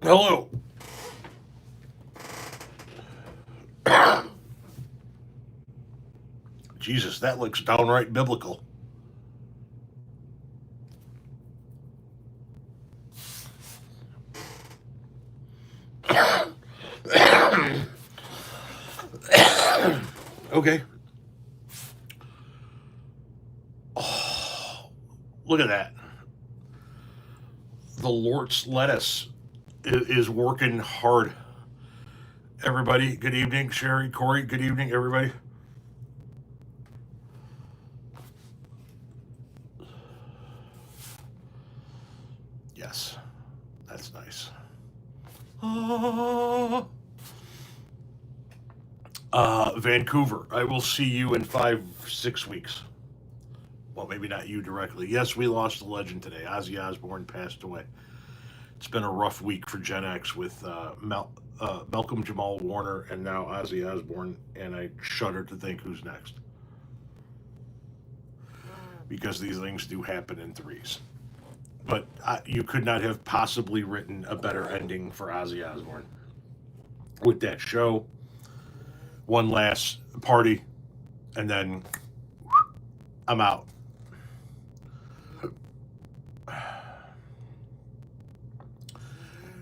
Hello. Jesus, that looks downright biblical. Okay. Oh, look at that. The Lord's lettuce is working hard. Everybody, good evening. Sherry, Corey, good evening, everybody. Yes, that's nice. Uh, Vancouver, I will see you in 5, 6 weeks. Well, maybe not you directly. Yes, we lost a legend today. Ozzy Osbourne passed away. It's been a rough week for Gen X with Malcolm Jamal Warner and now Ozzy Osbourne, and I shudder to think who's next because these things do happen in threes. But you could not have possibly written a better ending for Ozzy Osbourne with that show. One last party, and then I'm out.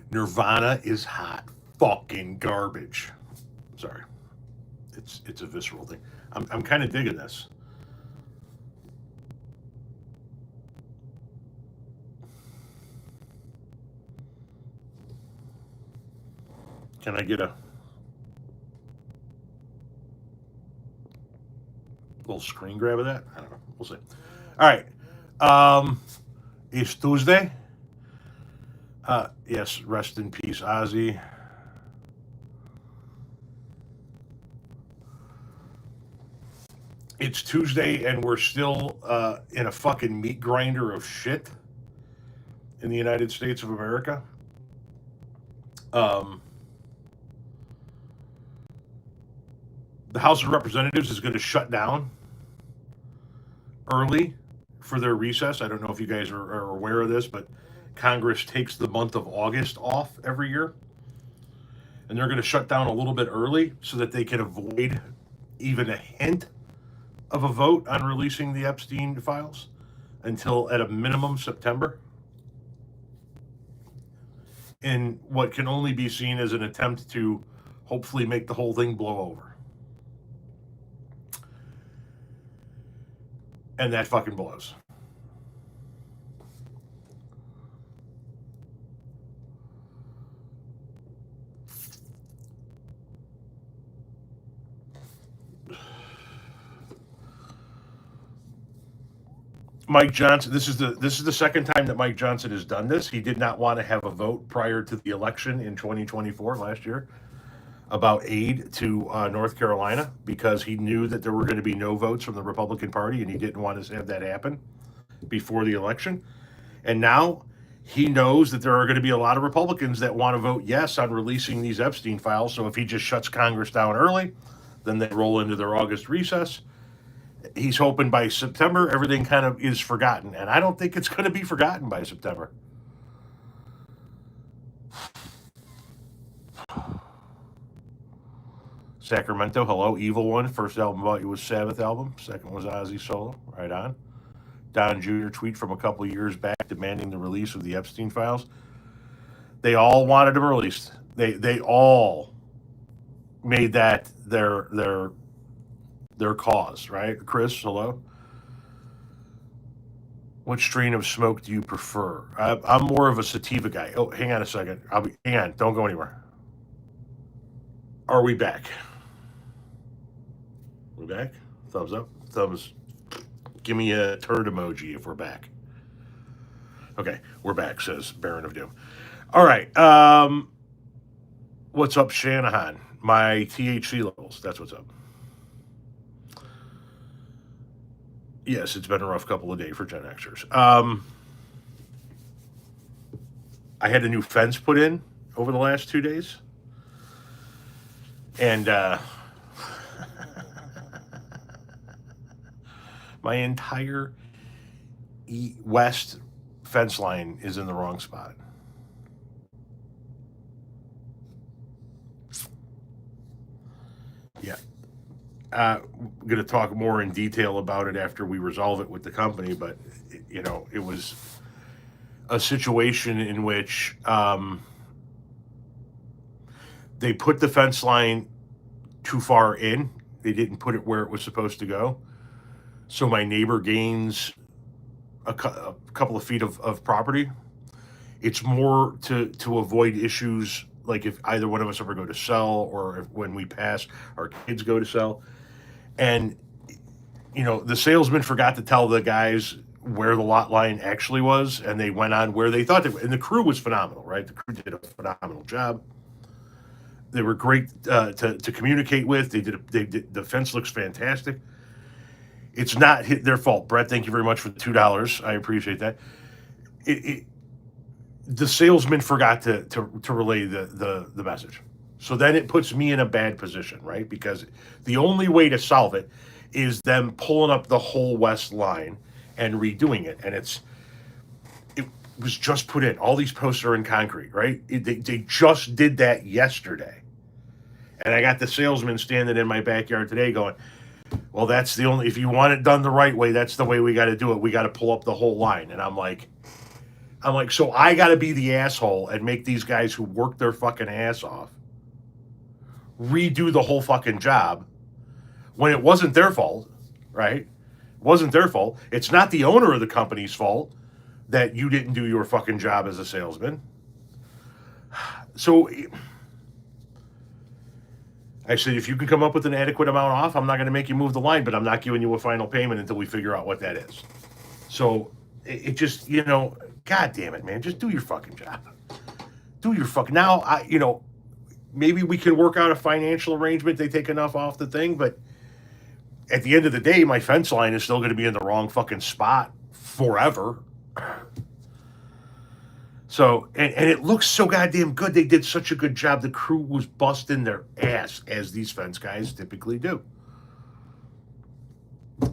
Nirvana is hot fucking garbage. Sorry, it's a visceral thing. I'm kind of digging this. Can I get a little screen grab of that? I don't know. We'll see. All right. It's Tuesday. Yes, rest in peace, Ozzy. It's Tuesday, and we're still in a fucking meat grinder of shit in the United States of America. Um, the House of Representatives is going to shut down early for their recess. I don't know if you guys are aware of this, but Congress takes the month of August off every year, and they're going to shut down a little bit early so that they can avoid even a hint of a vote on releasing the Epstein files until at a minimum September, in what can only be seen as an attempt to hopefully make the whole thing blow over. And that fucking blows. Mike Johnson. This is the second time that Mike Johnson has done this. He did not want to have a vote prior to the election in 2024 last year about aid to North Carolina because he knew that there were going to be no votes from the Republican Party, and he didn't want to have that happen before the election. And now he knows that there are going to be a lot of Republicans that want to vote yes on releasing these Epstein files. So if he just shuts Congress down early, then they roll into their August recess. He's hoping by September everything kind of is forgotten, and I don't think it's going to be forgotten by September. Sacramento, hello, Evil One. First album bought you was Sabbath album. Second was Ozzy solo. Right on. Don Jr. tweet from a couple of years back demanding the release of the Epstein files. They all wanted them released. They all made that their cause, right? Chris, hello. What strain of smoke do you prefer? I'm more of a sativa guy. Oh, hang on a second. Hang on. Don't go anywhere. Are we back? We back? Thumbs up. Thumbs. Give me a turd emoji if we're back. Okay, we're back. Says Baron of Doom. All right. What's up, Shanahan? My THC levels. That's what's up. Yes, it's been a rough couple of days for Gen Xers. I had a new fence put in over the last 2 days, and my entire west fence line is in the wrong spot. going to talk more in detail about it after we resolve it with the company, but it was a situation in which they put the fence line too far in. They didn't put it where it was supposed to go. So my neighbor gains a couple of feet of property. It's more to avoid issues like if either one of us ever go to sell, or if when we pass, our kids go to sell. And the salesman forgot to tell the guys where the lot line actually was, and they went on where they thought they were. And the crew was phenomenal, right? The crew did a phenomenal job. They were great to communicate with. The fence looks fantastic. It's not their fault. Brett, thank you very much for the $2. I appreciate that. The salesman forgot to relay the message. So then it puts me in a bad position, right? Because the only way to solve it is them pulling up the whole west line and redoing it. And it was just put in. All these posts are in concrete, right? They just did that yesterday. And I got the salesman standing in my backyard today going, well, that's the only, if you want it done the right way, that's the way we got to do it. We got to pull up the whole line. And I'm like, so I got to be the asshole and make these guys who work their fucking ass off redo the whole fucking job when it wasn't their fault, right? It wasn't their fault. It's not the owner of the company's fault that you didn't do your fucking job as a salesman. So I said, if you can come up with an adequate amount off, I'm not going to make you move the line, but I'm not giving you a final payment until we figure out what that is. So it just, God damn it, man, just do your fucking job. Do your fucking, now, maybe we can work out a financial arrangement. They take enough off the thing, but at the end of the day, my fence line is still going to be in the wrong fucking spot forever. So, and it looks so goddamn good. They did such a good job. The crew was busting their ass, as these fence guys typically do.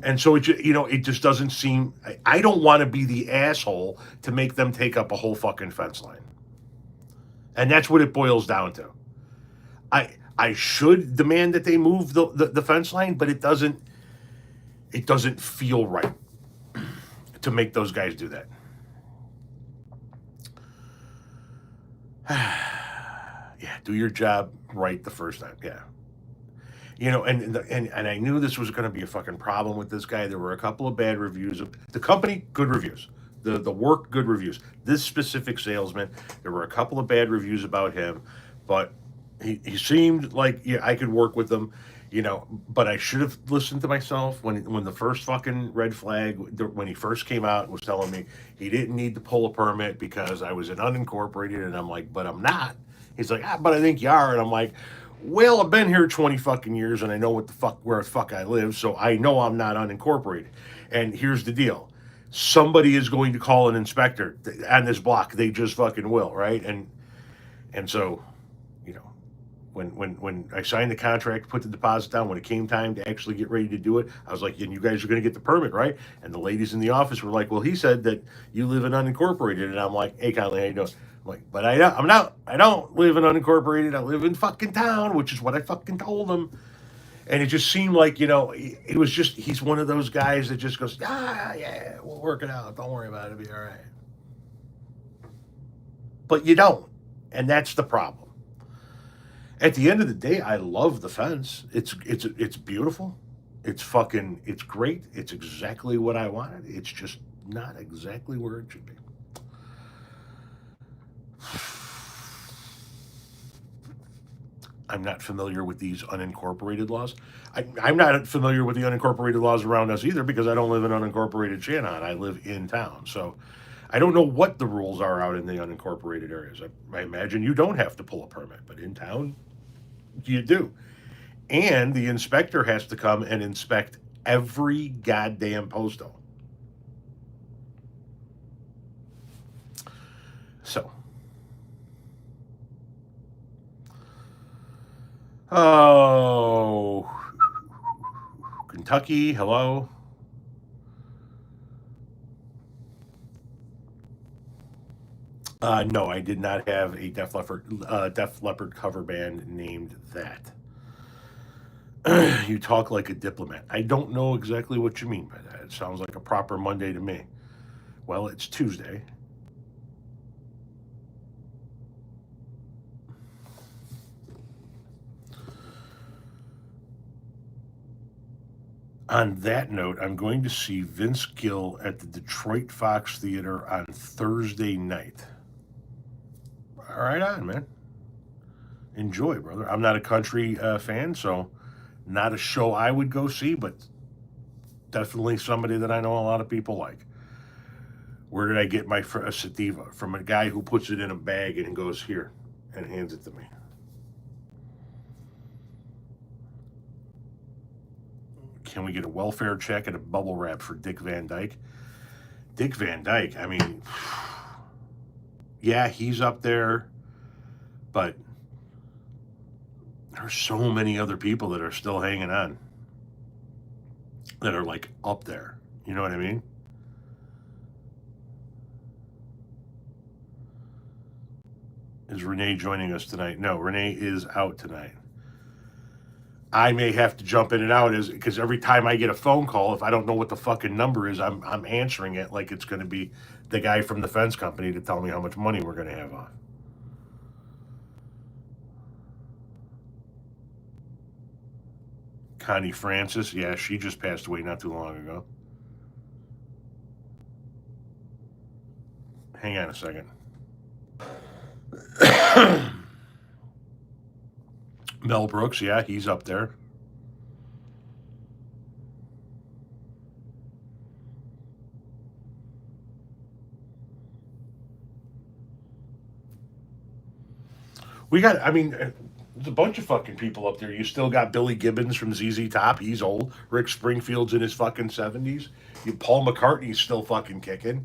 And so, it just doesn't seem, I don't want to be the asshole to make them take up a whole fucking fence line. And that's what it boils down to. I should demand that they move the fence line, but it doesn't feel right to make those guys do that. Yeah, do your job right the first time. Yeah. And I knew this was going to be a fucking problem with this guy. There were a couple of bad reviews of the company, good reviews. The work, good reviews. This specific salesman, there were a couple of bad reviews about him, but he seemed like I could work with him, but I should have listened to myself when the first fucking red flag, when he first came out and was telling me he didn't need to pull a permit because I was an unincorporated, and I'm like, but I'm not. He's like, but I think you are, and I'm like, well, I've been here 20 fucking years and I know where the fuck I live, so I know I'm not unincorporated. And here's the deal. Somebody is going to call an inspector on this block. They just fucking will, right? And so, when I signed the contract, put the deposit down, when it came time to actually get ready to do it, I was like, and you guys are going to get the permit, right? And the ladies in the office were like, well, he said that you live in unincorporated. And I'm like, hey, Conley, how you doing? I'm like, but I don't live in unincorporated. I live in fucking town, which is what I fucking told him. And it just seemed like, it was just, he's one of those guys that just goes, yeah, we'll work it out. Don't worry about it. It'll be all right. But you don't. And that's the problem. At the end of the day, I love the fence. It's beautiful. It's great. It's exactly what I wanted. It's just not exactly where it should be. I'm not familiar with these unincorporated laws. I'm not familiar with the unincorporated laws around us either, because I don't live in unincorporated Shannon. I live in town. So I don't know what the rules are out in the unincorporated areas. I imagine you don't have to pull a permit, but in town, you do. And the inspector has to come and inspect every goddamn postal. So. Oh, Kentucky, hello. No, I did not have a Def Leppard cover band named that. You talk like a diplomat. I don't know exactly what you mean by that. It sounds like a proper Monday to me. Well, it's Tuesday. On that note, I'm going to see Vince Gill at the Detroit Fox Theater on Thursday night. All right, on, man. Enjoy, brother. I'm not a country fan, so not a show I would go see, but definitely somebody that I know a lot of people like. Where did I get my sativa? From a guy who puts it in a bag and goes here and hands it to me. Can we get a welfare check and a bubble wrap for Dick Van Dyke? Dick Van Dyke, I mean, yeah, he's up there, but there's so many other people that are still hanging on that are like up there. You know what I mean? Is Renee joining us tonight? No, Renee is out tonight. I may have to jump in and out because every time I get a phone call, if I don't know what the fucking number is, I'm answering it like it's going to be the guy from the fence company to tell me how much money we're going to have on. Connie Francis, yeah, she just passed away not too long ago. Hang on a second. Mel Brooks, yeah, he's up there. We got, I mean, there's a bunch of fucking people up there. You still got Billy Gibbons from ZZ Top. He's old. Rick Springfield's in his fucking 70s. Paul McCartney's still fucking kicking.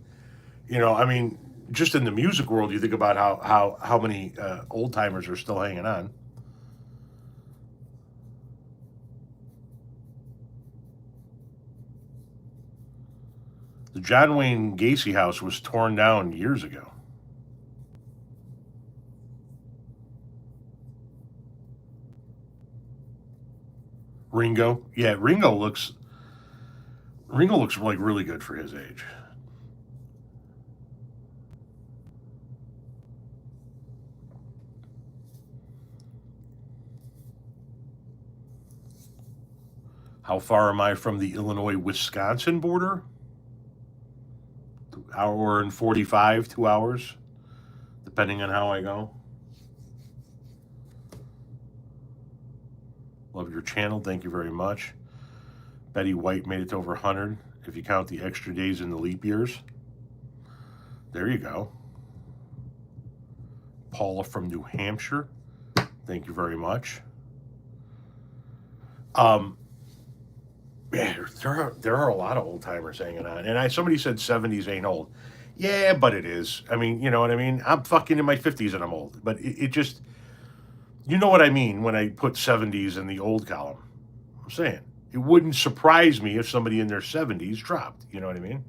You know, I mean, just in the music world, you think about how many old timers are still hanging on. The John Wayne Gacy house was torn down years ago. Ringo, yeah, Ringo looks like really good for his age. How far am I from the Illinois-Wisconsin border? Hour and 45, 2 hours, depending on how I go. Love your channel. Thank you very much. Betty White made it to over 100 if you count the extra days in the leap years. There you go. Paula from New Hampshire. Thank you very much. Yeah, there are a lot of old timers hanging on. And somebody said 70s ain't old. Yeah, but it is. I mean, you know what I mean? I'm fucking in my 50s and I'm old. But it just, you know what I mean when I put 70s in the old column. I'm saying it wouldn't surprise me if somebody in their 70s dropped. You know what I mean?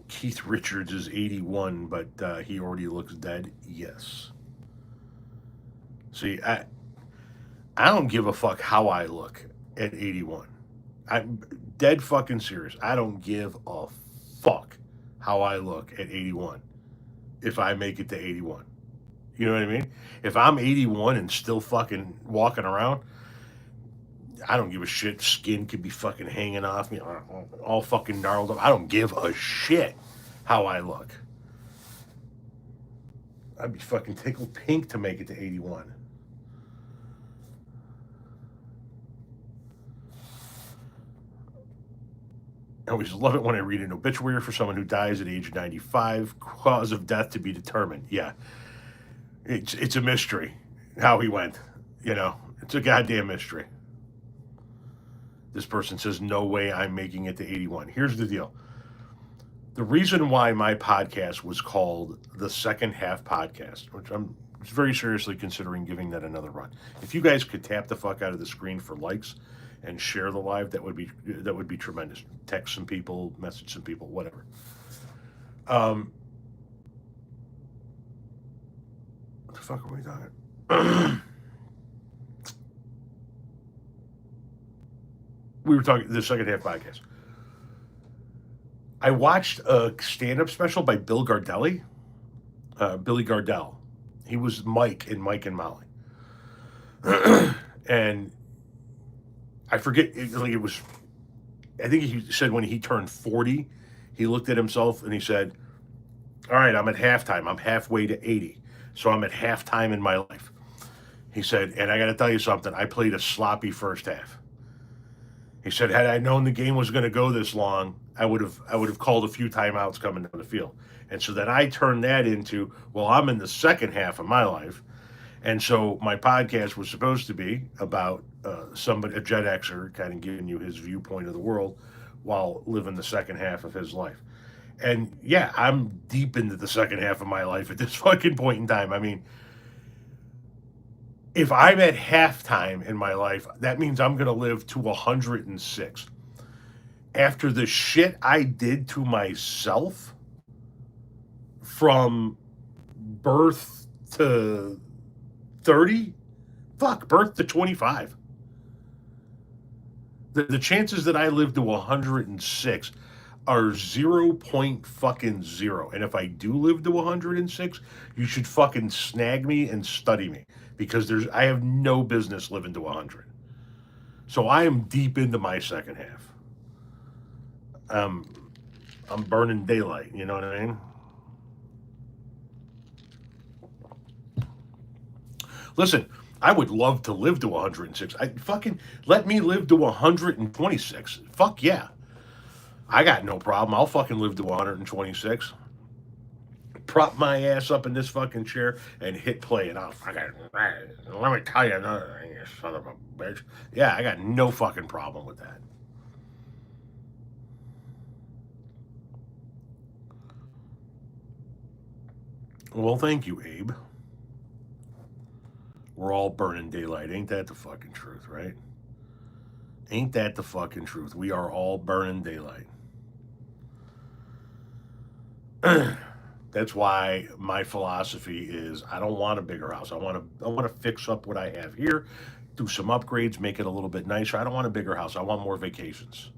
Keith Richards is 81, but he already looks dead. Yes. See, I don't give a fuck how I look at 81. I'm dead fucking serious. I don't give a fuck how I look at 81 if I make it to 81. You know what I mean? If I'm 81 and still fucking walking around, I don't give a shit. Skin could be fucking hanging off me, all fucking gnarled up. I don't give a shit how I look. I'd be fucking tickled pink to make it to 81. I always love it when I read an obituary for someone who dies at age 95, cause of death to be determined. Yeah, it's a mystery how he went. You know, it's a goddamn mystery. This person says, no way I'm making it to 81. Here's the deal. The reason why my podcast was called the Second Half Podcast, which I'm very seriously considering giving that another run. If you guys could tap the fuck out of the screen for likes and share the live, that would be tremendous. Text some people, message some people, whatever. What the fuck are we talking? We were talking the second half podcast. I watched a stand-up special by Billy Gardell. He was Mike in Mike and Molly. And I forget, it was, I think he said when he turned 40, he looked at himself and he said, all right, I'm at halftime. I'm halfway to 80. So I'm at halftime in my life. He said, and I got to tell you something, I played a sloppy first half. He said, had I known the game was going to go this long, I would have called a few timeouts coming down the field. And so then I turned that into, well, I'm in the second half of my life. And so my podcast was supposed to be about somebody, a Gen Xer, kind of giving you his viewpoint of the world while living the second half of his life. And yeah, I'm deep into the second half of my life at this fucking point in time. I mean, if I'm at halftime in my life, that means I'm going to live to 106. After the shit I did to myself from birth to 30, birth to 25. The chances that I live to 106 are 0.0. And if I do live to 106, you should fucking snag me and study me, because I have no business living to 100. So I am deep into my second half. I'm burning daylight, you know what I mean? Listen, I would love to live to 106. Let me live to 126. Fuck yeah. I got no problem. I'll fucking live to 126. Prop my ass up in this fucking chair and hit play, and let me tell you another thing, you son of a bitch. Yeah, I got no fucking problem with that. Well, thank you, Abe. We're all burning daylight. Ain't that the fucking truth, right? Ain't that the fucking truth? We are all burning daylight. That's why my philosophy is I don't want a bigger house. I want to fix up what I have here, do some upgrades, make it a little bit nicer. I don't want a bigger house. I want more vacations.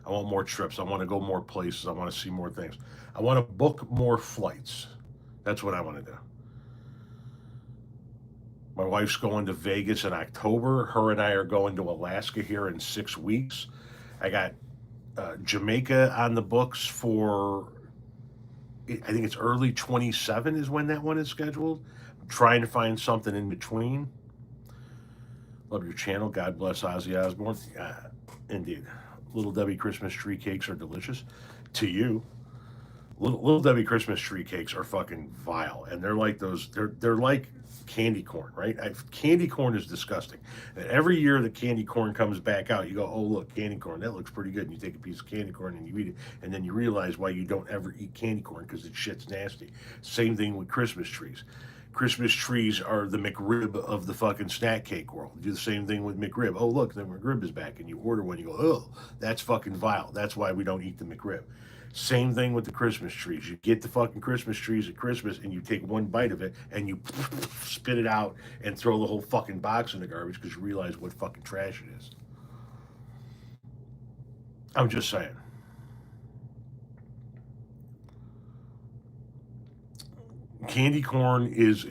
I want more trips. I want to go more places. I want to see more things. I want to book more flights. That's what I want to do. My wife's going to Vegas in October. Her and I are going to Alaska here in 6 weeks. I got Jamaica on the books for, I think it's early 27 is when that one is scheduled. I'm trying to find something in between. Love your channel. God bless Ozzy Osbourne. Indeed. Little Debbie Christmas tree cakes are delicious. To you. Little Debbie Christmas tree cakes are fucking vile. And they're like those, they're like candy corn, right? Candy corn is disgusting. And every year the candy corn comes back out, you go, oh, look, candy corn, that looks pretty good. And you take a piece of candy corn and you eat it. And then you realize why you don't ever eat candy corn, because it shit's nasty. Same thing with Christmas trees. Christmas trees are the McRib of the fucking snack cake world. Do the same thing with McRib. Oh, look, the McRib is back. And you order one, you go, oh, that's fucking vile. That's why we don't eat the McRib. Same thing with the Christmas trees. You get the fucking Christmas trees at Christmas and you take one bite of it and you spit it out and throw the whole fucking box in the garbage because you realize what fucking trash it is. I'm just saying. Candy corn is,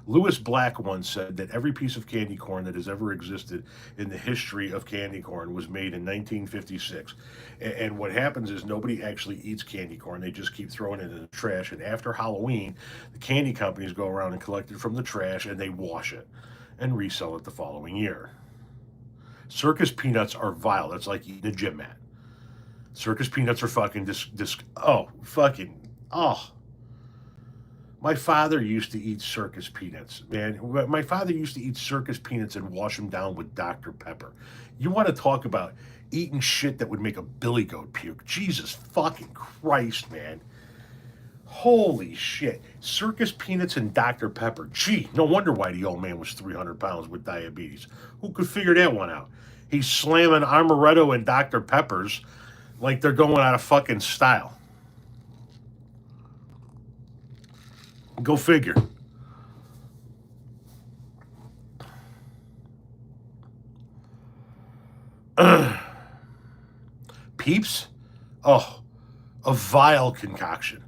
Lewis Black once said that every piece of candy corn that has ever existed in the history of candy corn was made in 1956. And what happens is nobody actually eats candy corn. They just keep throwing it in the trash. And after Halloween, the candy companies go around and collect it from the trash and they wash it and resell it the following year. Circus peanuts are vile. That's like eating a gym mat. Circus peanuts are fucking My father used to eat circus peanuts, man. My father used to eat circus peanuts and wash them down with Dr. Pepper. You want to talk about eating shit that would make a billy goat puke? Jesus fucking Christ, man. Holy shit. Circus peanuts and Dr. Pepper. Gee, no wonder why the old man was 300 pounds with diabetes. Who could figure that one out? He's slamming Amaretto and Dr. Peppers like they're going out of fucking style. Go figure. Peeps? Oh, a vile concoction.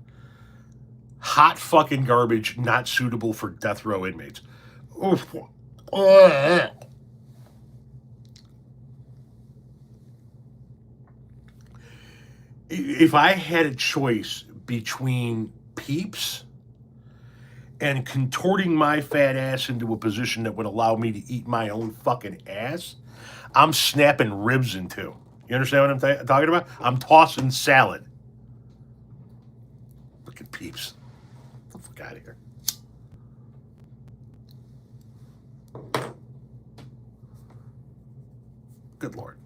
Hot fucking garbage, not suitable for death row inmates. Oof. If I had a choice between Peeps and contorting my fat ass into a position that would allow me to eat my own fucking ass, I'm snapping ribs in two. You understand what I'm talking about? I'm tossing salad. Look at Peeps. Get the fuck out of here. Good Lord.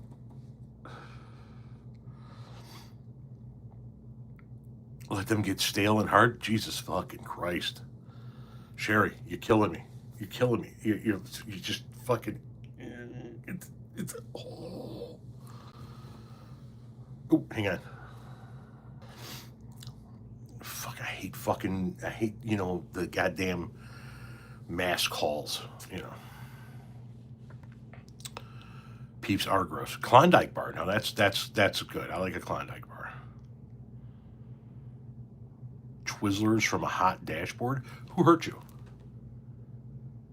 Let them get stale and hard? Jesus fucking Christ. Sherry, you're killing me. You're killing me. You just fucking... It's oh. Oh, hang on. Fuck, I hate, the goddamn mass calls, Peeps are gross. Klondike bar. Now that's good. I like a Klondike bar. Twizzlers from a hot dashboard. Who hurt you?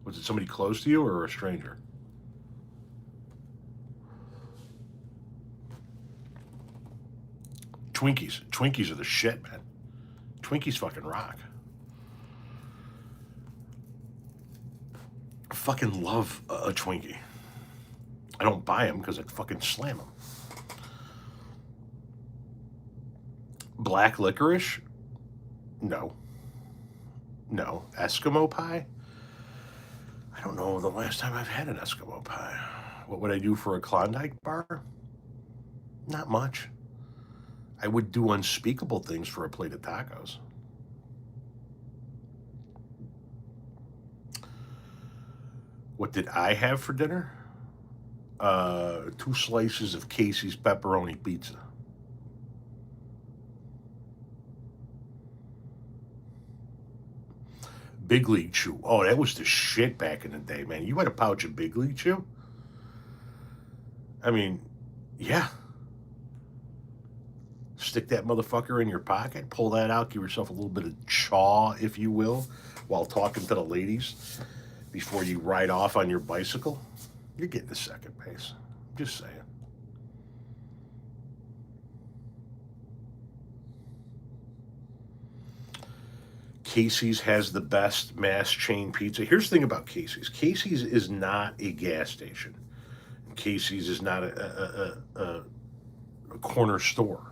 Was it somebody close to you or a stranger? Twinkies. Twinkies are the shit, man. Twinkies fucking rock. I fucking love a Twinkie. I don't buy them because I fucking slam them. Black licorice? No. No. Eskimo pie? I don't know the last time I've had an Eskimo pie. What would I do for a Klondike bar? Not much. I would do unspeakable things for a plate of tacos. What did I have for dinner? 2 slices of Casey's pepperoni pizza. Big League Chew. Oh, that was the shit back in the day, man. You had a pouch of Big League Chew? I mean, yeah. Stick that motherfucker in your pocket, pull that out, give yourself a little bit of chaw, if you will, while talking to the ladies before you ride off on your bicycle. You're getting to second base. I'm just saying. Casey's has the best mass chain pizza. Here's the thing about Casey's. Casey's is not a gas station. Casey's is not a corner store.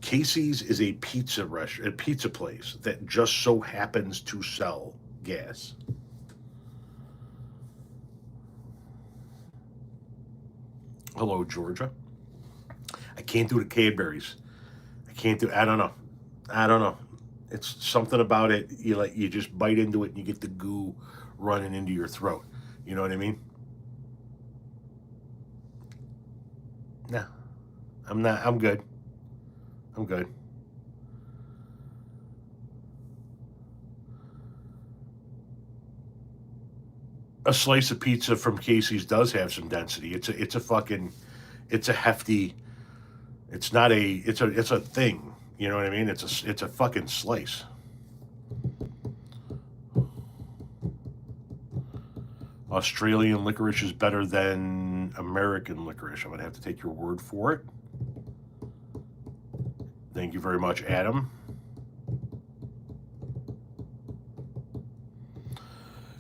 Casey's is a pizza restaurant, a pizza place that just so happens to sell gas. Hello, Georgia. I can't do the Cadbury's. I don't know. It's something about it. You just bite into it and you get the goo running into your throat. You know what I mean? No, I'm not. I'm good. I'm good. A slice of pizza from Casey's does have some density. It's a hefty. It's not a. It's a thing. You know what I mean? It's a fucking slice. Australian licorice is better than American licorice. I'm gonna have to take your word for it. Thank you very much, Adam.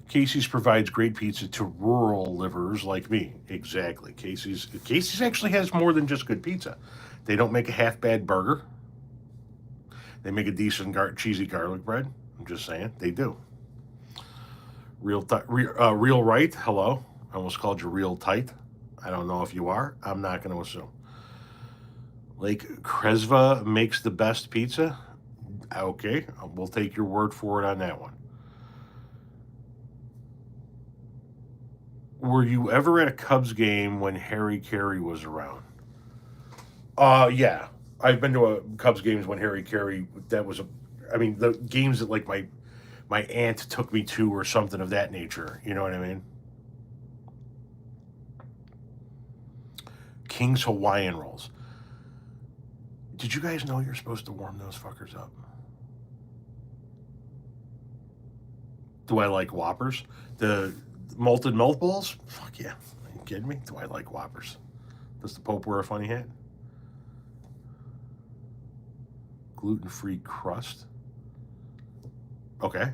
Casey's provides great pizza to rural livers like me. Exactly. Casey's actually has more than just good pizza. They don't make a half-bad burger. They make a decent cheesy garlic bread. I'm just saying, they do. Real right. Hello. I almost called you real tight. I don't know if you are. I'm not going to assume. Lake Kresva makes the best pizza. Okay, we'll take your word for it on that one. Were you ever at a Cubs game when Harry Carey was around? Yeah. I've been to a Cubs games when Harry Carey. That was a. I mean, the games that like my aunt took me to or something of that nature. You know what I mean? King's Hawaiian rolls. Did you guys know you're supposed to warm those fuckers up? Do I like Whoppers? The malted milk balls? Fuck yeah. Are you kidding me? Do I like Whoppers? Does the Pope wear a funny hat? Gluten-free crust? Okay.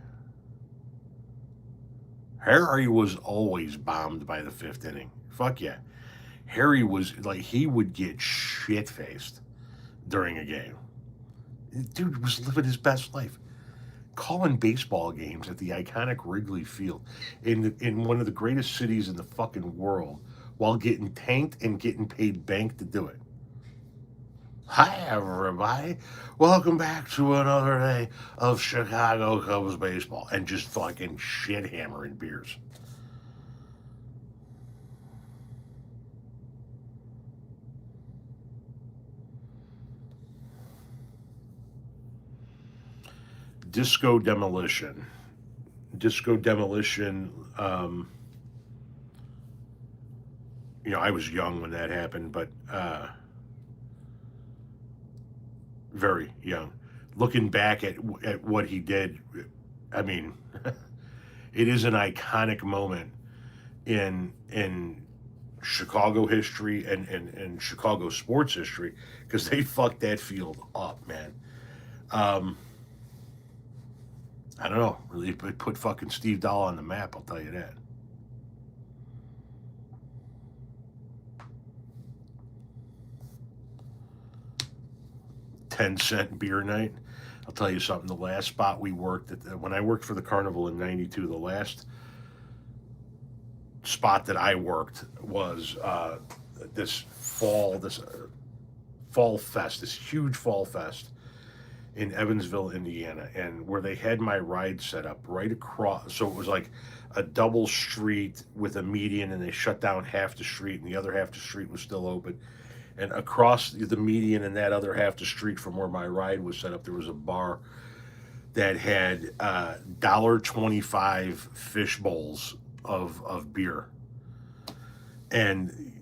Harry was always bombed by the fifth inning. Fuck yeah. Harry was like, he would get shit faced during a game. Dude was living his best life. Calling baseball games at the iconic Wrigley Field in one of the greatest cities in the fucking world while getting tanked and getting paid bank to do it. Hi, everybody. Welcome back to another day of Chicago Cubs baseball and just fucking shit hammering beers. Disco Demolition. Disco Demolition, I was young when that happened, but very young. Looking back at what he did, I mean, it is an iconic moment in Chicago history and Chicago sports history because they fucked that field up, man. I don't know. Really put fucking Steve Dahl on the map, I'll tell you that. 10-cent beer night. I'll tell you something. The last spot we worked at, when I worked for the Carnival in '92, the last spot that I worked was this fall fest, this huge fall fest in Evansville, Indiana, and where they had my ride set up right across. So it was like a double street with a median, and they shut down half the street, and the other half the street was still open. And across the median and that other half the street from where my ride was set up, there was a bar that had $1.25 fish bowls of beer. And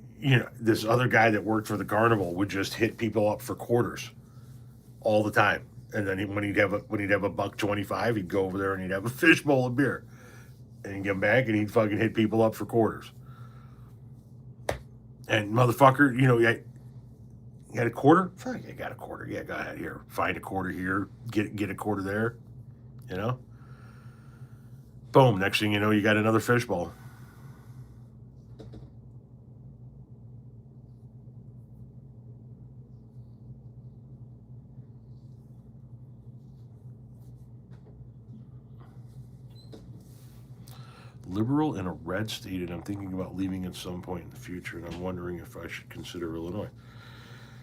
this other guy that worked for the Carnival would just hit people up for quarters all the time. And then when he'd have a $1.25, he'd go over there and he'd have a fish bowl of beer, and he'd come back and he'd fucking hit people up for quarters. And motherfucker, you got a quarter? Fuck, I got a quarter. Yeah, go ahead here. Find a quarter here. Get a quarter there. Boom. Next thing you know, you got another fish bowl. Liberal in a red state, and I'm thinking about leaving at some point in the future, and I'm wondering if I should consider Illinois.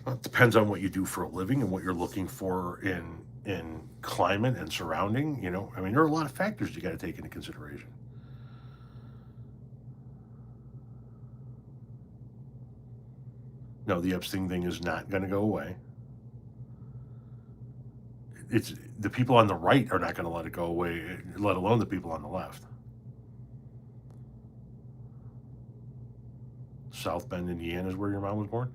Well, it depends on what you do for a living and what you're looking for in climate and surrounding. I mean, there are a lot of factors you got to take into consideration. No, the Epstein thing is not going to go away. It's the people on the right are not going to let it go away, let alone the people on the left. South Bend, Indiana is where your mom was born.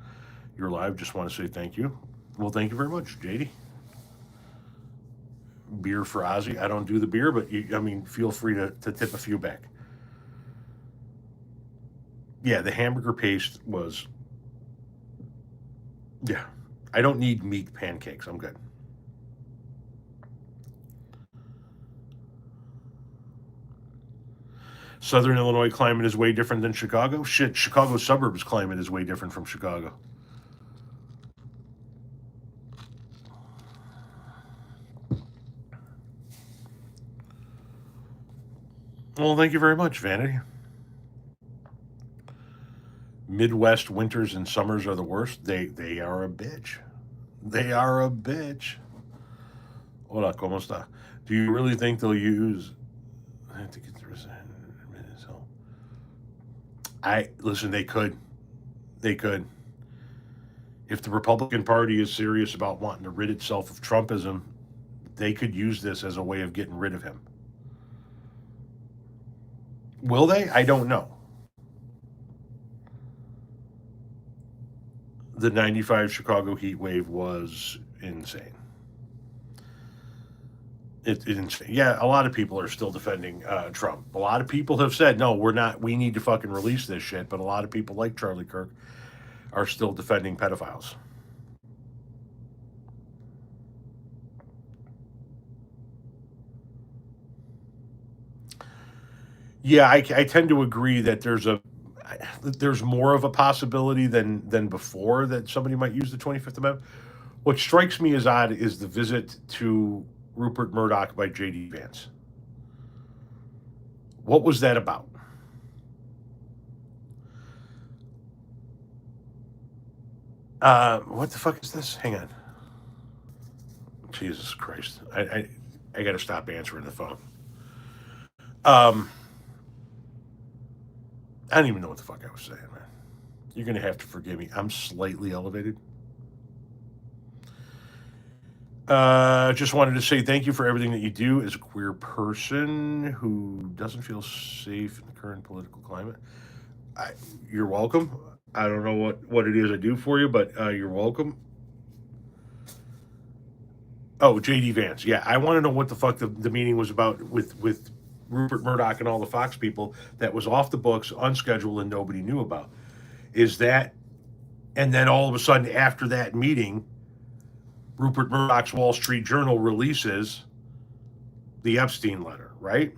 You're live. Just want to say thank you. Well, thank you very much, JD. Beer for Ozzy. I don't do the beer, but feel free to tip a few back. Yeah, the hamburger paste was. Yeah, I don't need meat pancakes. I'm good. Southern Illinois climate is way different than Chicago. Shit, Chicago suburbs climate is way different from Chicago. Well, thank you very much, Vanity. Midwest winters and summers are the worst. They are a bitch. They are a bitch. Hola, ¿cómo está? Do you really think they'll use? I have to get through this. Listen, they could. They could. If the Republican Party is serious about wanting to rid itself of Trumpism, they could use this as a way of getting rid of him. Will they? I don't know. The 95 Chicago heat wave was insane. It's insane. Yeah, a lot of people are still defending Trump. A lot of people have said, no, we're not, we need to fucking release this shit. But a lot of people like Charlie Kirk are still defending pedophiles. Yeah, I tend to agree that there's more of a possibility than before that somebody might use the 25th Amendment. What strikes me as odd is the visit to Rupert Murdoch by J.D. Vance. What was that about? What the fuck is this? Hang on. Jesus Christ. I got to stop answering the phone. I don't even know what the fuck I was saying, man. You're going to have to forgive me. I'm slightly elevated. Just wanted to say thank you for everything that you do as a queer person who doesn't feel safe in the current political climate. You're welcome. I don't know what it is I do for you, but you're welcome. Oh, J.D. Vance. Yeah, I want to know what the fuck the meeting was about with Rupert Murdoch and all the Fox people that was off the books, unscheduled, and nobody knew about. Is that, and then all of a sudden after that meeting, Rupert Murdoch's Wall Street Journal releases the Epstein letter, right?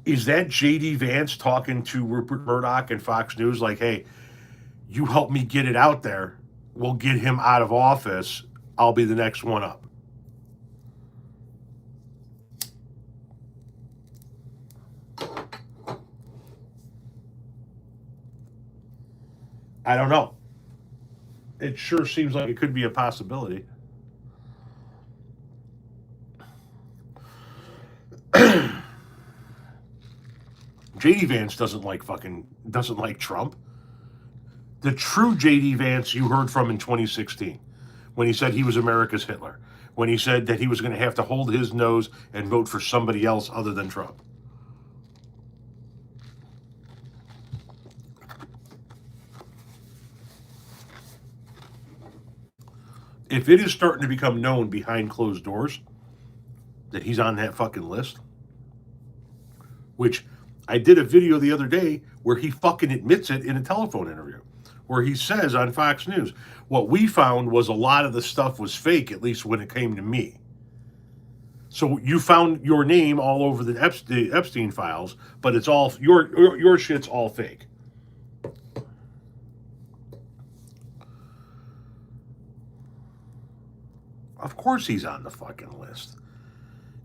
Is that J.D. Vance talking to Rupert Murdoch and Fox News like, hey, you help me get it out there, we'll get him out of office, I'll be the next one up? I don't know. It sure seems like it could be a possibility. JD Vance doesn't like Trump. The true JD Vance you heard from in 2016 when he said he was America's Hitler, when he said that he was going to have to hold his nose and vote for somebody else other than Trump. If it is starting to become known behind closed doors that he's on that fucking list, which I did a video the other day where he fucking admits it in a telephone interview, where he says on Fox News, what we found was a lot of the stuff was fake, at least when it came to me. So you found your name all over the Epstein files, but it's all your shit's all fake. Of course he's on the fucking list.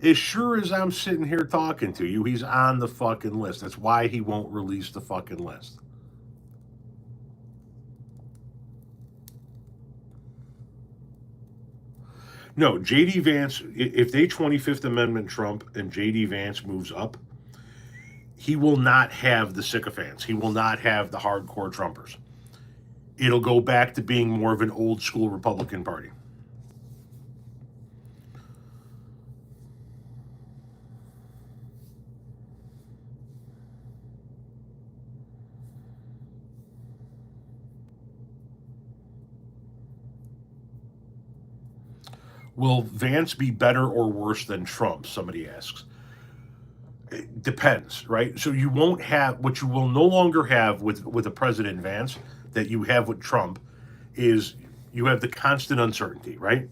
As sure as I'm sitting here talking to you, he's on the fucking list. That's why he won't release the fucking list. No, J.D. Vance, if they 25th Amendment Trump and J.D. Vance moves up, he will not have the sycophants. He will not have the hardcore Trumpers. It'll go back to being more of an old school Republican Party. Will Vance be better or worse than Trump? Somebody asks. It depends, right? So you won't have what you will no longer have with a President Vance that you have with Trump is you have the constant uncertainty, right?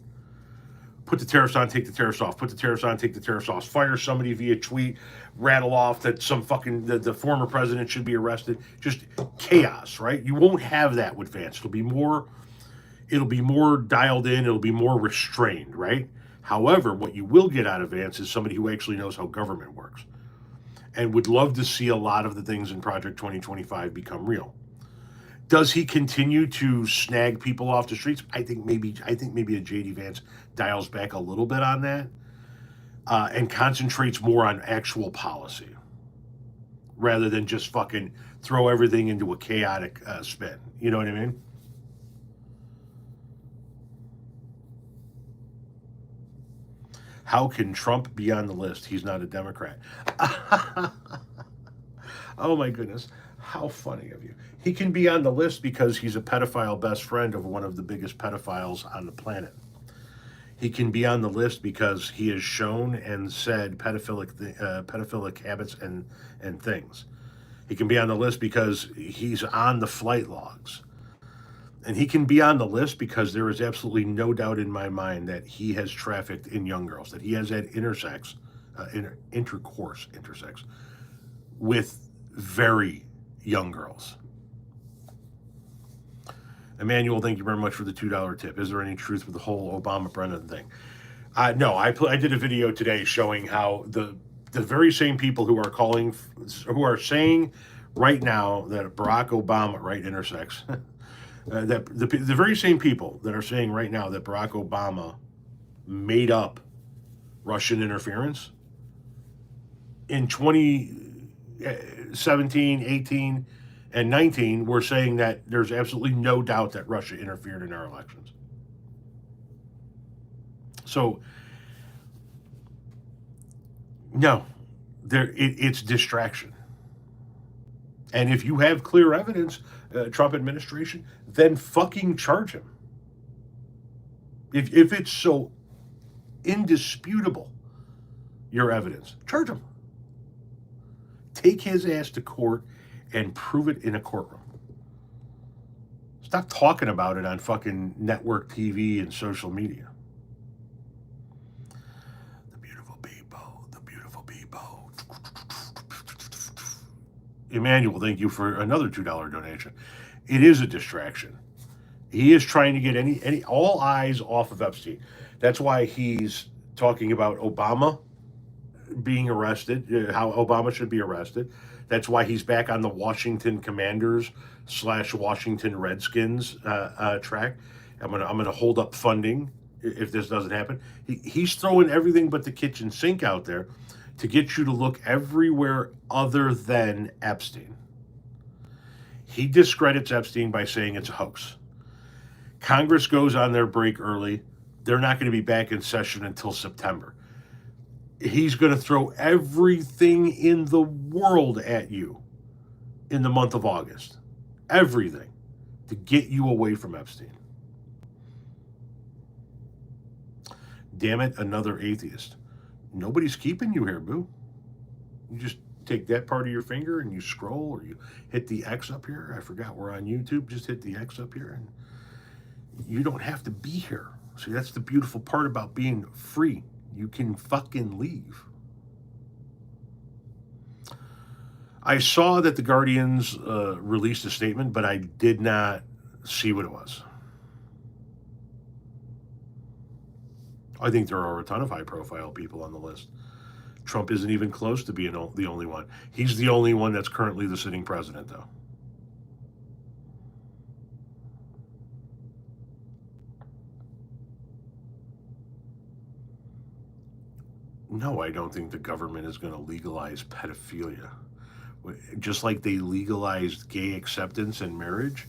Put the tariffs on, take the tariffs off. Put the tariffs on, take the tariffs off. Fire somebody via tweet, rattle off that some fucking the former president should be arrested. Just chaos, right? You won't have that with Vance. It'll be more dialed in, it'll be more restrained, right? However, what you will get out of Vance is somebody who actually knows how government works and would love to see a lot of the things in Project 2025 become real. Does he continue to snag people off the streets? I think maybe a JD Vance dials back a little bit on that and concentrates more on actual policy, rather than just fucking throw everything into a chaotic spin. You know what I mean? How can Trump be on the list? He's not a Democrat. Oh my goodness. How funny of you. He can be on the list because he's a pedophile best friend of one of the biggest pedophiles on the planet. He can be on the list because he has shown and said pedophilic habits and things. He can be on the list because he's on the flight logs. And he can be on the list because there is absolutely no doubt in my mind that he has trafficked in young girls, that he has had intersex with very young girls. Emmanuel, thank you very much for the $2 tip. Is there any truth with the whole Obama-Brennan thing? No, I did a video today showing how the very same people who are saying right now that Barack Obama, right, intersex, that the very same people that are saying right now that Barack Obama made up Russian interference in 2017, 18, and 19 were saying that there's absolutely no doubt that Russia interfered in our elections. So, no, it's distraction. And if you have clear evidence, Trump administration, then fucking charge him. If it's so indisputable, your evidence, charge him. Take his ass to court and prove it in a courtroom. Stop talking about it on fucking network TV and social media. The beautiful people, the beautiful people. Emmanuel, thank you for another $2 donation. It is a distraction. He is trying to get all eyes off of Epstein. That's why he's talking about Obama being arrested, how Obama should be arrested. That's why he's back on the Washington Commanders / Washington Redskins track. I'm gonna hold up funding if this doesn't happen. He's throwing everything but the kitchen sink out there to get you to look everywhere other than Epstein. He discredits Epstein by saying it's a hoax. Congress goes on their break early. They're not going to be back in session until September. He's going to throw everything in the world at you in the month of August. Everything to get you away from Epstein. Damn it, another atheist. Nobody's keeping you here, boo. You just take that part of your finger and you scroll, or you hit the X up here. I forgot we're on YouTube. Just hit the X up here and you don't have to be here. See, that's the beautiful part about being free. You can fucking leave. I saw that the Guardians released a statement, but I did not see what it was. I think there are a ton of high-profile people on the list. Trump isn't even close to being the only one. He's the only one that's currently the sitting president, though. No, I don't think the government is going to legalize pedophilia. Just like they legalized gay acceptance and marriage.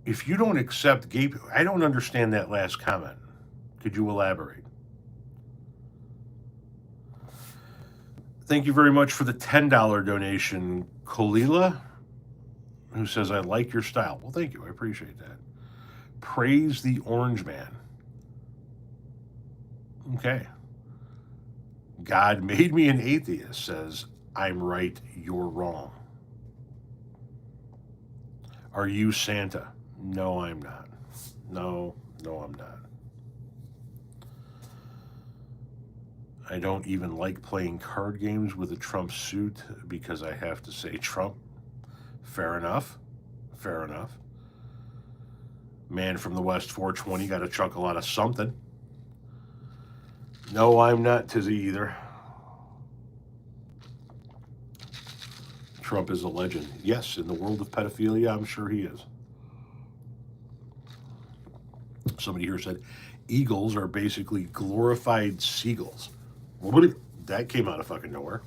If you don't accept gay people, I don't understand that last comment. Could you elaborate? Thank you very much for the $10 donation, Kolila, who says, I like your style. Well, thank you. I appreciate that. Praise the Orange Man. Okay. God made me an atheist, says, I'm right, you're wrong. Are you Santa? No, I'm not. No, I'm not. I don't even like playing card games with a Trump suit because I have to say Trump. Fair enough. Fair enough. Man from the West 420 got a chuckle out of something. No, I'm not Tizzy either. Trump is a legend. Yes, in the world of pedophilia, I'm sure he is. Somebody here said, Eagles are basically glorified seagulls. What? That came out of fucking nowhere.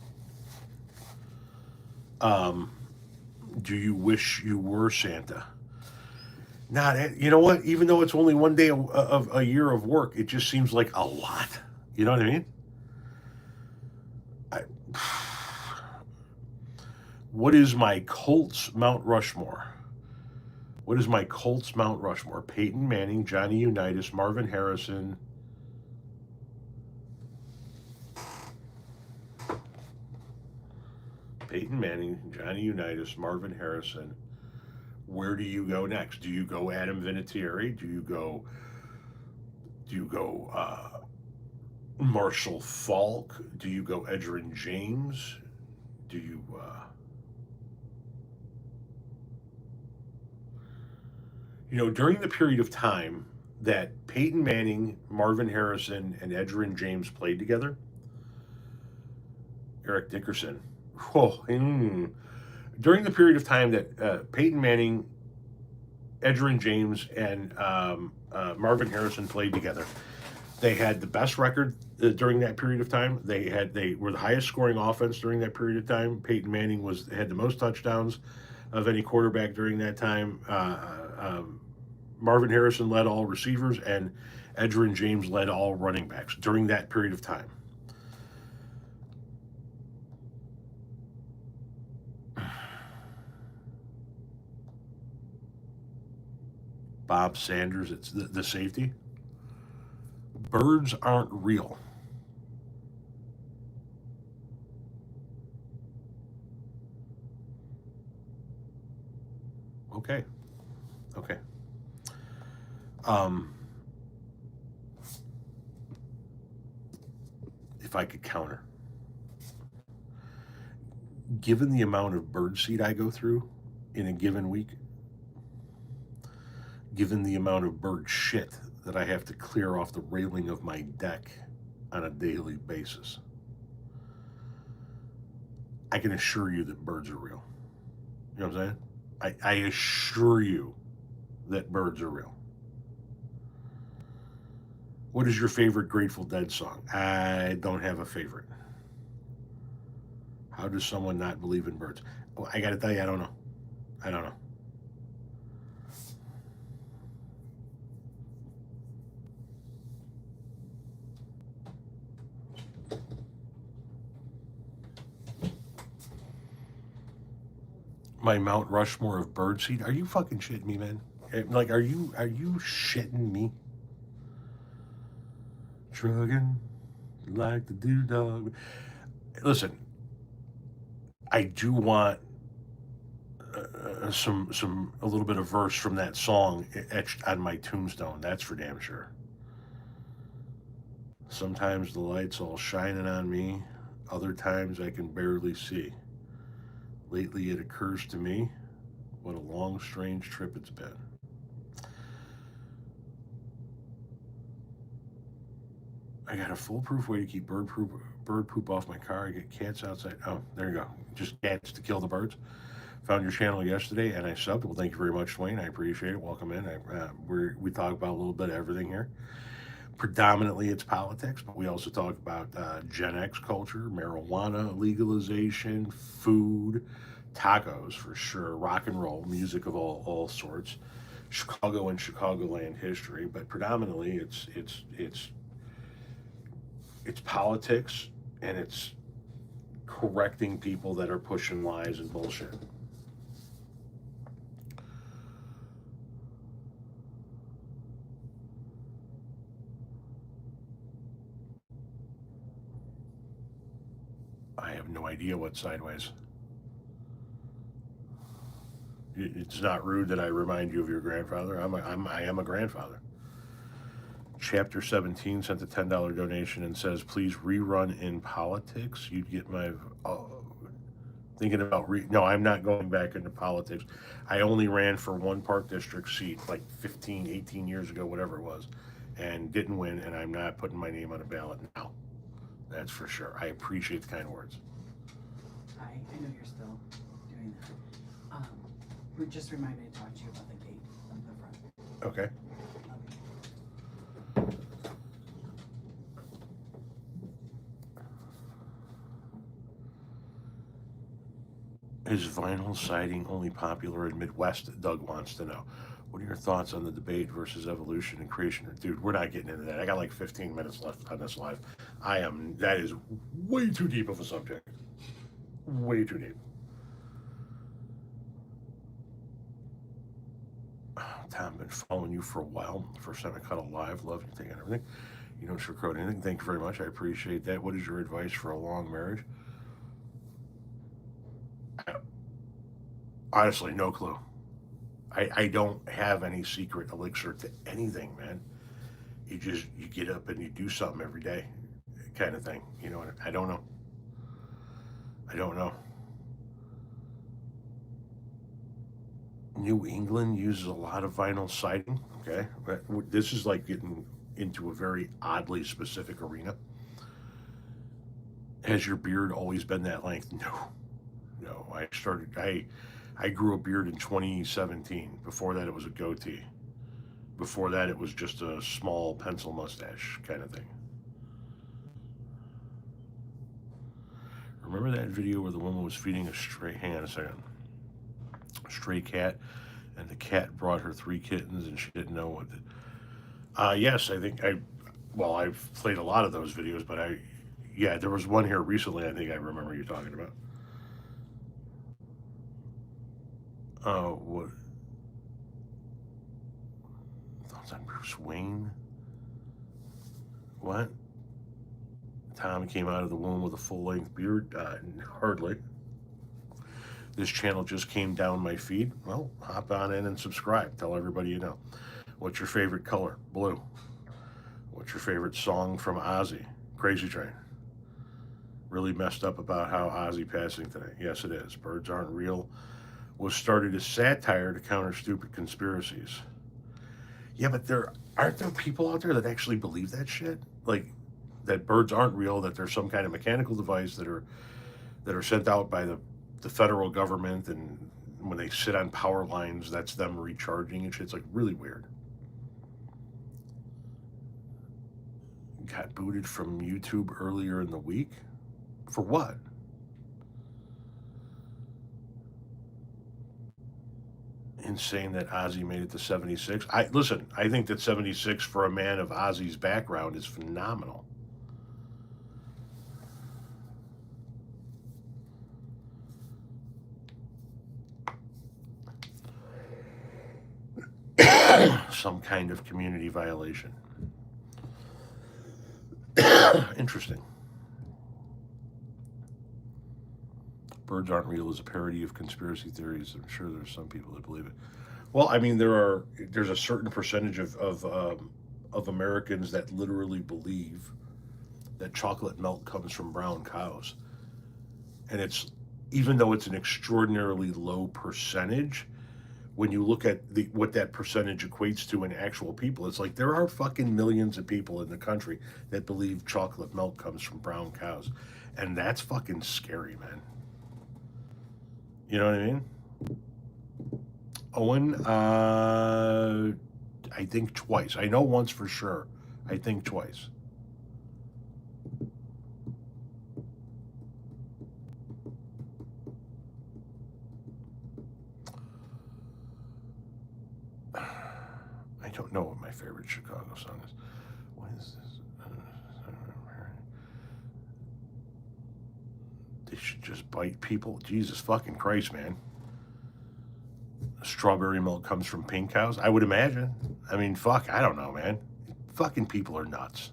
Do you wish you were Santa? Not, you know what? Even though it's only one day of a year of work, it just seems like a lot. You know what I mean? I, what is my Colts Mount Rushmore? What is my Colts Mount Rushmore? Peyton Manning, Johnny Unitas, Marvin Harrison. Peyton Manning, Johnny Unitas, Marvin Harrison. Where do you go next? Do you go Adam Vinatieri? Do you go Marshall Falk? Do you go Edgerrin James? Do you during the period of time that Peyton Manning, Marvin Harrison, and Edgerrin James played together, Eric Dickerson. During the period of time that Peyton Manning, Edgerrin James, and Marvin Harrison played together, they had the best record during that period of time. They were the highest scoring offense during that period of time. Peyton Manning had the most touchdowns of any quarterback during that time. Marvin Harrison led all receivers, and Edgerrin James led all running backs during that period of time. Bob Sanders, it's the safety. Birds aren't real. Okay. Okay. If I could counter, given the amount of birdseed I go through in a given week, given the amount of bird shit that I have to clear off the railing of my deck on a daily basis, I can assure you that birds are real. You know what I'm saying? I assure you that birds are real. What is your favorite Grateful Dead song? I don't have a favorite. How does someone not believe in birds? Well, I got to tell you, I don't know. I don't know. My Mount Rushmore of birdseed? Are you fucking shitting me, man? Like, are you shitting me? Trugging like the doo-dog. Listen, I do want a little bit of verse from that song etched on my tombstone. That's for damn sure. Sometimes the light's all shining on me. Other times I can barely see. Lately it occurs to me what a long, strange trip it's been. I got a foolproof way to keep bird poop off my car. I get cats outside. Oh, there you go. Just cats to kill the birds. Found your channel yesterday and I subbed. Well, thank you very much, Dwayne. I appreciate it. Welcome in. We talk about a little bit of everything here. Predominantly it's politics, but we also talk about Gen X culture, marijuana legalization, food, tacos for sure, rock and roll, music of all sorts, Chicago and Chicagoland history, but predominantly it's politics and it's correcting people that are pushing lies and bullshit. I have no idea what sideways. It's not rude that I remind you of your grandfather. I am a grandfather. Chapter 17 sent a $10 donation and says, please rerun in politics. You'd get my... thinking about... No, I'm not going back into politics. I only ran for one park district seat like 15, 18 years ago, whatever it was, and didn't win, and I'm not putting my name on a ballot now. That's for sure. I appreciate the kind words. Hi, I know you're still doing that. Just remind me to talk to you about the gate on the front. Okay. Love you. Is vinyl siding only popular in Midwest? Doug wants to know. What are your thoughts on the debate versus evolution and creation? Dude, we're not getting into that. I got like 15 minutes left on this live. That is way too deep of a subject. Way too deep. Tom, been following you for a while. First time I caught a live. Love you taking everything. You don't sugarcoat anything. Thank you very much. I appreciate that. What is your advice for a long marriage? Honestly, no clue. I don't have any secret elixir to anything, man. You get up and you do something every day, kind of thing. You know, I don't know. I don't know. New England uses a lot of vinyl siding. Okay, this is like getting into a very oddly specific arena. Has your beard always been that length? No, no. I grew a beard in 2017. Before that, it was a goatee. Before that, it was just a small pencil mustache kind of thing. Remember that video where the woman was feeding a stray? Hang on a second. A stray cat, and the cat brought her 3 kittens, and she didn't know what. Yes, I think I. Well, I've played a lot of those videos, but yeah, there was one here recently. I think I remember you talking about. Oh, what? Thoughts on Bruce Wayne? What? Tom came out of the womb with a full-length beard? Hardly. This channel just came down my feed. Well, hop on in and subscribe. Tell everybody you know. What's your favorite color? Blue. What's your favorite song from Ozzy? Crazy Train. Really messed up about how Ozzy passing today. Yes, it is. Birds Aren't Real was started as satire to counter stupid conspiracies. Yeah, but aren't there people out there that actually believe that shit? Like that birds aren't real, that there's some kind of mechanical device that are sent out by the federal government, and when they sit on power lines, that's them recharging and shit. It's like really weird. Got booted from YouTube earlier in the week. For what? Insane that Ozzy made it to 76. I think that 76 for a man of Ozzy's background is phenomenal. Some kind of community violation. Interesting. Birds Aren't Real is a parody of conspiracy theories. I'm sure there's some people that believe it. Well, I mean, there's a certain percentage of Americans that literally believe that chocolate milk comes from brown cows, and it's even though it's an extraordinarily low percentage, when you look at what that percentage equates to in actual people, it's like there are fucking millions of people in the country that believe chocolate milk comes from brown cows, and that's fucking scary, man. You know what I mean? Owen, I think twice. I know once for sure. I think twice. I don't know what my favorite Chicago song is. What is this? They should just bite people. Jesus fucking Christ, man. Strawberry milk comes from pink cows? I would imagine. I mean, fuck, I don't know, man. Fucking people are nuts.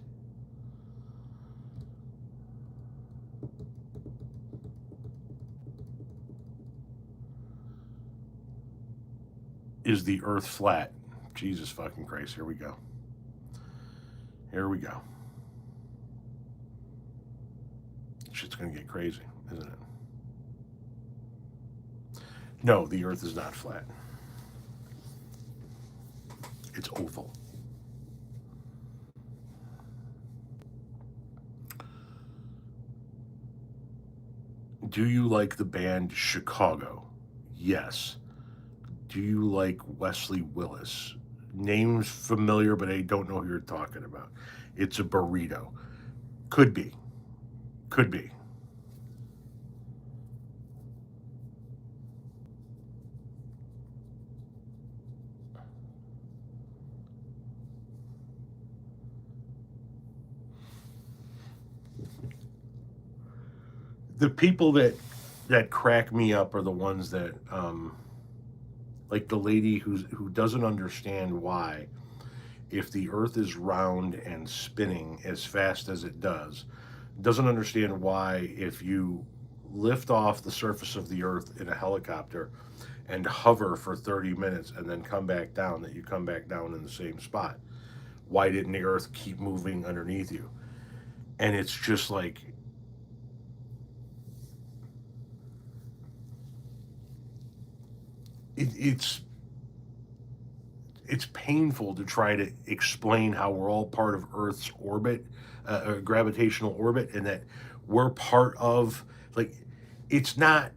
Is the earth flat? Jesus fucking Christ, here we go. Here we go. Shit's gonna get crazy, isn't it? No, the earth is not flat. It's oval. Do you like the band Chicago? Yes. Do you like Wesley Willis? Name's familiar, but I don't know who you're talking about. It's a burrito. Could be. Could be. the people that crack me up are the ones that like the lady who doesn't understand why, if the earth is round and spinning as fast as it doesn't understand why, if you lift off the surface of the earth in a helicopter and hover for 30 minutes and then come back down, that you come back down in the same spot. Why didn't the earth keep moving underneath you? And it's just like, it's painful to try to explain how we're all part of Earth's orbit, gravitational orbit, and that we're part of, like, it's not.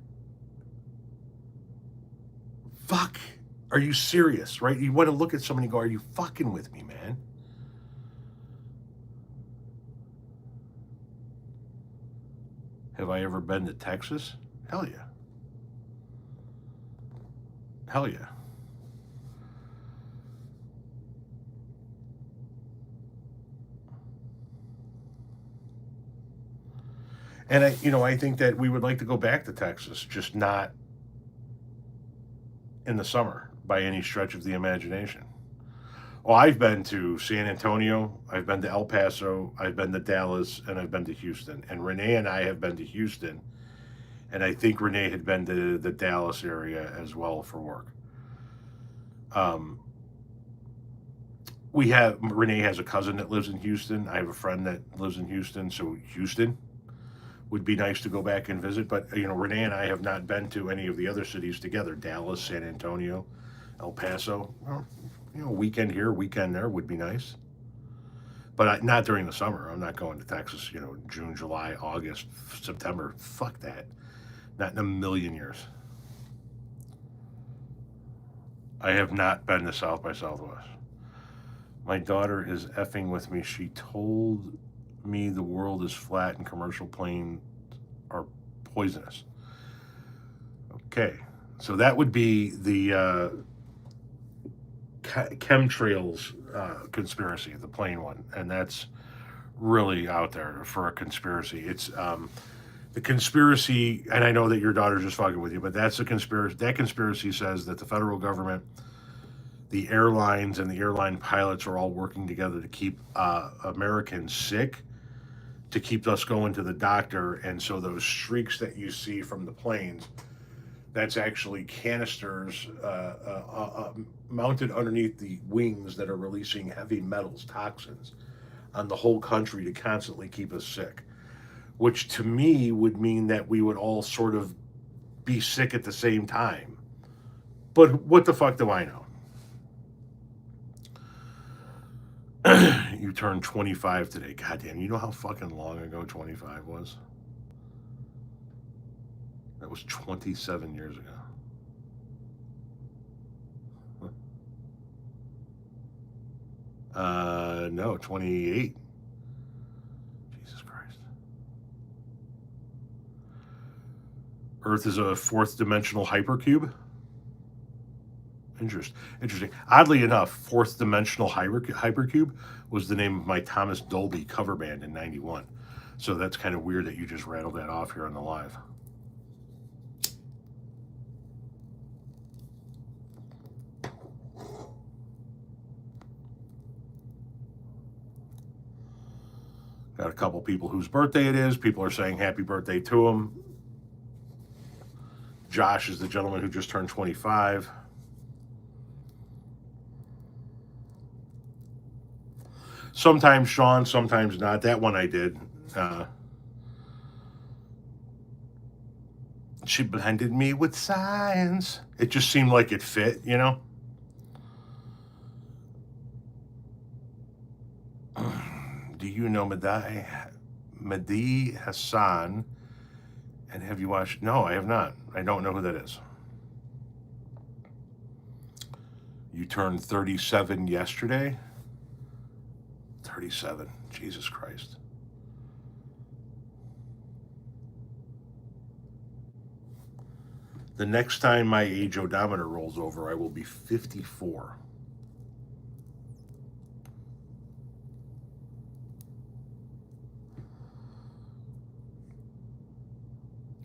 Fuck. Are you serious? Right? You want to look at somebody and go, "Are you fucking with me, man?" Have I ever been to Texas? Hell yeah. Hell yeah. And I think that we would like to go back to Texas, just not in the summer by any stretch of the imagination. Well, I've been to San Antonio, I've been to El Paso, I've been to Dallas, and I've been to Houston. And Renee and I have been to Houston, and I think Renee had been to the Dallas area as well for work. Um, Renee has a cousin that lives in Houston. I have a friend that lives in Houston, so Houston would be nice to go back and visit. But Renee and I have not been to any of the other cities together: Dallas, San Antonio, El Paso. Well, weekend here, weekend there would be nice. But not during the summer. I'm not going to Texas. June, July, August, September. Fuck that. Not in a million years. I have not been to South by Southwest. My daughter is effing with me. She told me the world is flat and commercial planes are poisonous. Okay, so that would be the chemtrails conspiracy, the plane one, and that's really out there for a conspiracy. It's the conspiracy, and I know that your daughter's just fucking with you, but that's a conspiracy. That conspiracy says that the federal government, the airlines, and the airline pilots are all working together to keep Americans sick, to keep us going to the doctor. And so those streaks that you see from the planes, that's actually canisters mounted underneath the wings that are releasing heavy metals, toxins, on the whole country to constantly keep us sick. Which to me would mean that we would all sort of be sick at the same time. But what the fuck do I know? You turned 25 today. Goddamn, you know how fucking long ago 25 was? That was 27 years ago. No, 28. Jesus Christ. Earth is a fourth dimensional hypercube. Interesting. Oddly enough, fourth dimensional hypercube was the name of my Thomas Dolby cover band in '91. So that's kind of weird that you just rattled that off here on the live. Got a couple people whose birthday it is. People are saying happy birthday to them. Josh is the gentleman who just turned 25. Sometimes Sean, sometimes not. That one I did. She blended me with science. It just seemed like it fit, Do you know Mehdi Hassan? And have you watched? No, I have not. I don't know who that is. You turned 37 yesterday? 37. Jesus Christ. The next time my age odometer rolls over, I will be 54.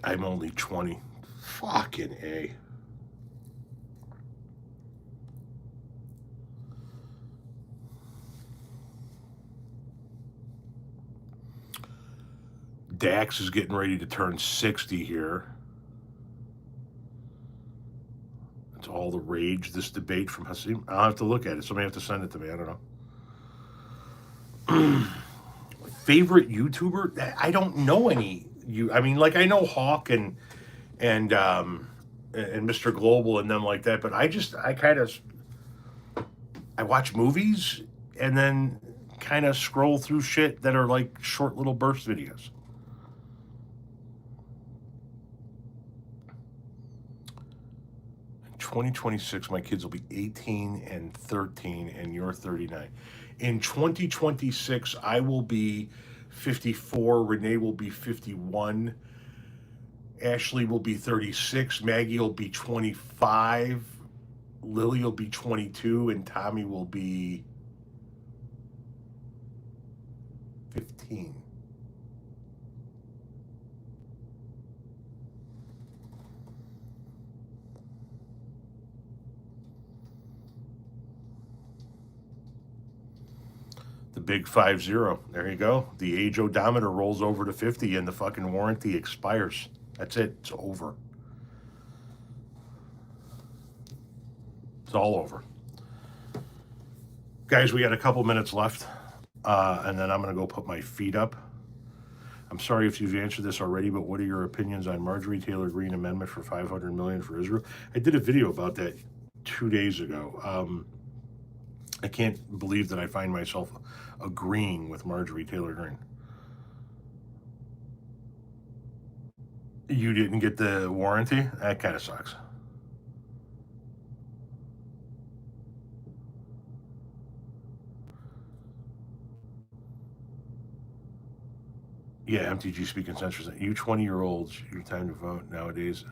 I'm only 20. Fucking A. Dax is getting ready to turn 60 here. It's all the rage, this debate from Hasim. I'll have to look at it. Somebody have to send it to me. I don't know. Favorite YouTuber? I don't know any. I mean, like I know Hawk and Mr. Global and them like that, but I watch movies and then kind of scroll through shit that are like short little burst videos. In 2026, my kids will be 18 and 13, and you're 39. In 2026, I will be 54. Renee will be 51. Ashley will be 36. Maggie will be 25. Lily will be 22. And Tommy will be 15. The big 50. There you go. The age odometer rolls over to 50 and the fucking warranty expires. That's it. It's over. It's all over. Guys, we got a couple minutes left. And then I'm going to go put my feet up. I'm sorry if you've answered this already, but what are your opinions on Marjorie Taylor Greene amendment for $500 million for Israel? I did a video about that 2 days ago. I can't believe that I find myself agreeing with Marjorie Taylor Greene. You didn't get the warranty? That kind of sucks. Yeah, MTG speaking censorship. You 20-year-olds, your time to vote nowadays.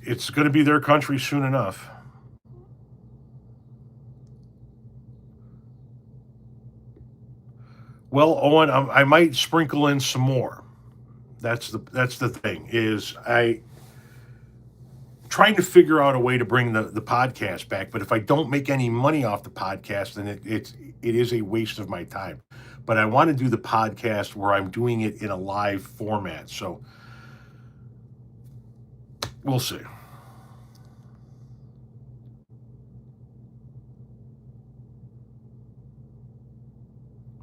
It's going to be their country soon enough. Well, Owen, I might sprinkle in some more. That's the thing is I trying to figure out a way to bring the podcast back. But if I don't make any money off the podcast, then it is a waste of my time. But I want to do the podcast where I'm doing it in a live format. So we'll see.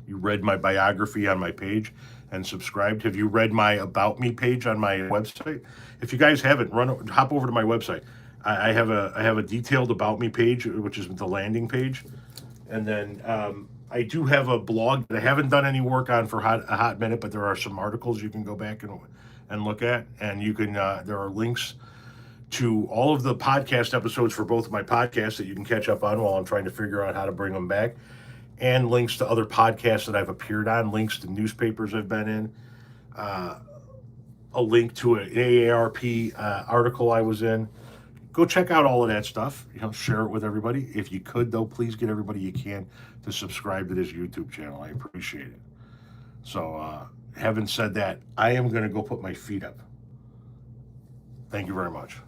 You read my biography on my page and subscribed. Have you read my About Me page on my website? If you guys haven't, hop over to my website. I have a detailed About Me page, which is the landing page, and then I do have a blog that I haven't done any work on for a hot minute, but there are some articles you can go back and look at, and you can there are links to all of the podcast episodes for both of my podcasts that you can catch up on while I'm trying to figure out how to bring them back, and links to other podcasts that I've appeared on, links to newspapers I've been in, a link to an AARP article I was in. Go check out all of that stuff. Share it with everybody. If you could, though, please get everybody you can to subscribe to this YouTube channel. I appreciate it. So, having said that, I am going to go put my feet up. Thank you very much.